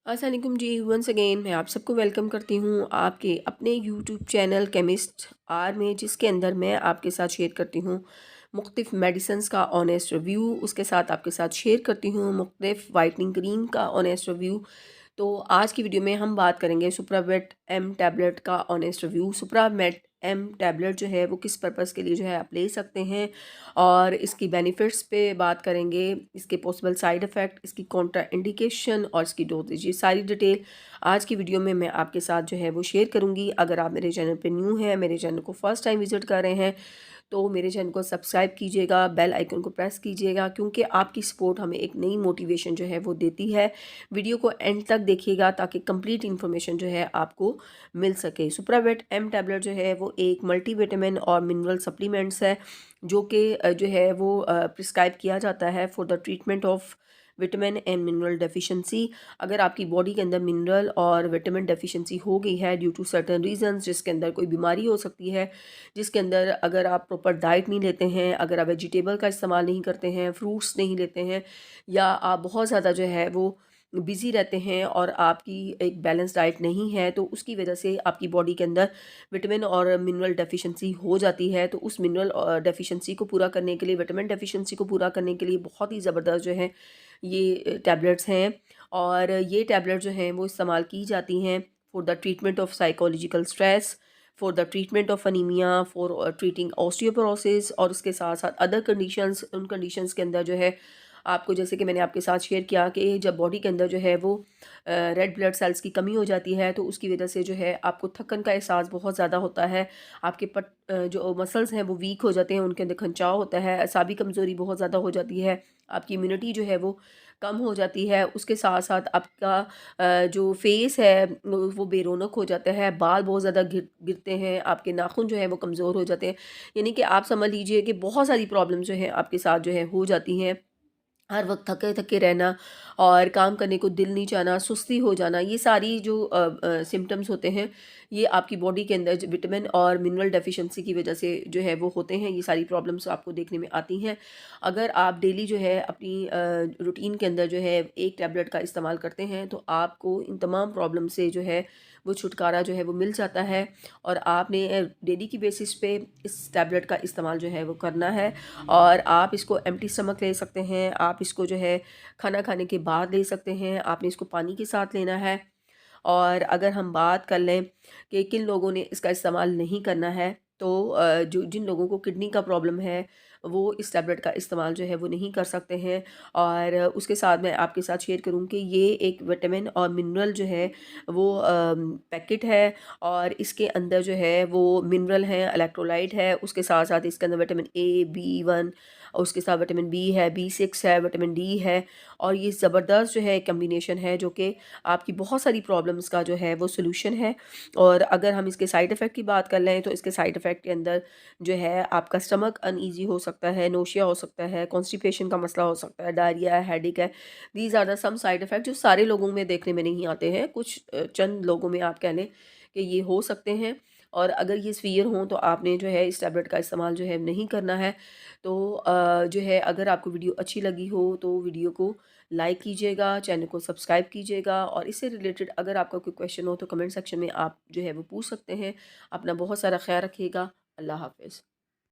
अस्सलाम वालेकुम जी। Once again मैं आप सबको वेलकम करती हूँ आपके अपने यूट्यूब चैनल केमिस्ट आर में, जिसके अंदर मैं आपके साथ शेयर करती हूँ मुख्तलिफ़ मेडिसिन्स का ऑनेस्ट रिव्यू। उसके साथ आपके साथ शेयर करती हूँ मुख्तलिफ़ वाइटनिंग क्रीम का ऑनेस्ट रिव्यू। तो आज की वीडियो में हम बात करेंगे सुप्रावेट एम टैबलेट का ऑनेस्ट रिव्यू। सुप्रावेट एम टैबलेट जो है वो किस पर्पज़ के लिए जो है आप ले सकते हैं, और इसकी बेनिफिट्स पे बात करेंगे, इसके पॉसिबल साइड इफ़ेक्ट, इसकी कॉन्ट्रा इंडिकेशन और इसकी डोजेज, ये सारी डिटेल आज की वीडियो में मैं आपके साथ जो है वो शेयर करूँगी। अगर आप मेरे चैनल पे न्यू हैं, मेरे चैनल को फर्स्ट टाइम विज़िट कर रहे हैं, तो मेरे चैनल को सब्सक्राइब कीजिएगा, बेल आइकन को प्रेस कीजिएगा, क्योंकि आपकी सपोर्ट हमें एक नई मोटिवेशन जो है वो देती है। वीडियो को एंड तक देखिएगा ताकि कंप्लीट इन्फॉर्मेशन जो है आपको मिल सके। सुप्रावेट एम टैबलेट जो है वो एक मल्टीविटामिन और मिनरल सप्लीमेंट्स है, जो कि जो है वो प्रिस्क्राइब किया जाता है for the treatment of vitamin and mineral deficiency. अगर आपकी बॉडी के अंदर मिनरल और विटामिन डेफिशिएंसी हो गई है ड्यू टू सर्टेन रीजंस, जिसके अंदर कोई बीमारी हो सकती है, जिसके अंदर अगर आप प्रॉपर डाइट नहीं लेते हैं, अगर आप वेजिटेबल का इस्तेमाल नहीं करते हैं, फ्रूट्स नहीं लेते हैं, या आप बहुत ज़्यादा जो है वो बिज़ी रहते हैं और आपकी एक बैलेंस डाइट नहीं है, तो उसकी वजह से आपकी बॉडी के अंदर विटामिन और मिनरल डेफिशिएंसी हो जाती है। तो उस मिनरल डेफिशिएंसी को पूरा करने के लिए, विटामिन डेफिशिएंसी को पूरा करने के लिए बहुत ही ज़बरदस्त जो है ये टैबलेट्स हैं। और ये टैबलेट जो हैं वो इस्तेमाल की जाती हैं for the treatment of psychological stress, for the treatment of anaemia, for treating osteoporosis, और उसके साथ साथ अदर कंडीशंस। उन कंडीशंस के अंदर जो है आपको, जैसे कि मैंने आपके साथ शेयर किया, कि जब बॉडी के अंदर जो है वो रेड ब्लड सेल्स की कमी हो जाती है, तो उसकी वजह से जो है आपको थकन का एहसास बहुत ज़्यादा होता है। आपके जो मसल्स हैं वो वीक हो जाते हैं, उनके अंदर खंचाव होता है, असाबी कमज़ोरी बहुत ज़्यादा हो जाती है, आपकी इम्यूनिटी जो है वो कम हो जाती है। उसके साथ साथ आपका जो फेस है वो बेरौनक हो जाता है, बाल बहुत ज़्यादा गिरते हैं, आपके नाखून जो है वो कमज़ोर हो जाते हैं। यानी कि आप समझ लीजिए कि बहुत सारी प्रॉब्लम जो है आपके साथ जो है हो जाती हैं। हर वक्त थके थके रहना, और काम करने को दिल नहीं चाहना, सुस्ती हो जाना, ये सारी जो सिम्टम्स होते हैं, ये आपकी बॉडी के अंदर विटामिन और मिनरल डेफिशिएंसी की वजह से जो है वो होते हैं। ये सारी प्रॉब्लम्स आपको देखने में आती हैं। अगर आप डेली जो है अपनी रूटीन के अंदर जो है एक टैबलेट का इस्तेमाल करते हैं, तो आपको इन तमाम प्रॉब्लम से जो है वो छुटकारा जो है वो मिल जाता है। और आपने डेली की बेसिस पे इस टैबलेट का इस्तेमाल जो है वो करना है। और आप इसको एम्प्टी स्टमक ले सकते हैं, आप इसको जो है खाना खाने के बाद ले सकते हैं, आपने इसको पानी के साथ लेना है। और अगर हम बात कर लें कि किन लोगों ने इसका इस्तेमाल नहीं करना है, तो जो जिन लोगों को किडनी का प्रॉब्लम है, वो इस टैबलेट का इस्तेमाल जो है वो नहीं कर सकते हैं। और उसके साथ मैं आपके साथ शेयर करूँ कि ये एक विटामिन और मिनरल जो है वो पैकेट है, और इसके अंदर जो है वो मिनरल हैं, इलेक्ट्रोलाइट है, उसके साथ साथ इसके अंदर विटामिन A B1, और उसके साथ विटामिन बी है, B6 है, विटामिन डी है। और ये ज़बरदस्त जो है कम्बिनेशन है, जो कि आपकी बहुत सारी प्रॉब्लम्स का जो है वो सॉल्यूशन है। और अगर हम इसके साइड इफ़ेक्ट की बात कर लें, तो इसके साइड इफ़ेक्ट के अंदर जो है आपका स्टमक अनईज़ी हो सकता है, नोशिया हो सकता है, कॉन्स्टिपेशन का मसला हो सकता है, डायरिया है, हेडेक है। These are the some side effect जो सारे लोगों में देखने में नहीं आते हैं, कुछ चंद लोगों में आप कह लें कि ये हो सकते हैं। और अगर ये सीवियर हों, तो आपने जो है इस टैबलेट का इस्तेमाल जो है नहीं करना है। तो जो है, अगर आपको वीडियो अच्छी लगी हो तो वीडियो को लाइक कीजिएगा, चैनल को सब्सक्राइब कीजिएगा, और इससे रिलेटेड अगर आपका कोई क्वेश्चन हो तो कमेंट सेक्शन में आप जो है वो पूछ सकते हैं। अपना बहुत सारा ख्याल रखिएगा। अल्लाह हाफ़िज़।